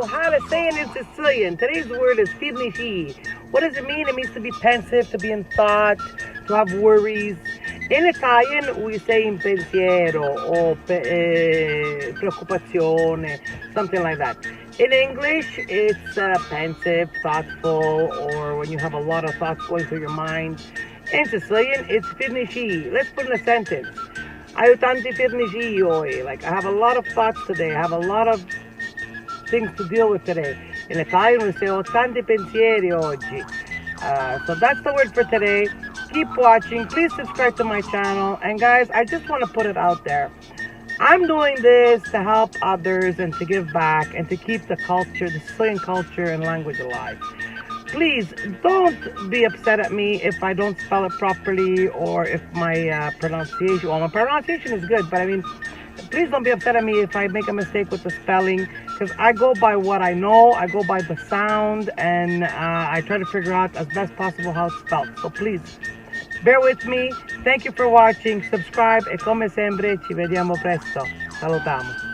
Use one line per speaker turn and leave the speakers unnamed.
how to say it in Sicilian. Today's word is firnici. What does it mean? It means to be pensive, to be in thought, to have worries. In Italian, we say in pensiero or preoccupazione, something like that. In English, it's pensive, thoughtful, or when you have a lot of thoughts going through your mind. In Sicilian, it's firnici. Let's put in a sentence. Ho tanti firnici oggi. Like, I have a lot of thoughts today. I have a lot of things to deal with today. In Italian, we say ho tanti pensieri oggi. So that's the word for today. Keep watching. Please subscribe to my channel. And guys, I just want to put it out there. I'm doing this to help others and to give back and to keep the culture, the Sicilian culture and language alive. Please don't be upset at me if I don't spell it properly or if my pronunciation, well, my pronunciation is good, but I mean, please don't be upset at me if I make a mistake with the spelling, because I go by what I know, I go by the sound, and I try to figure out as best possible how it's spelled. So please, bear with me. Thank you for watching. Subscribe e come sempre ci vediamo presto. Salutamu.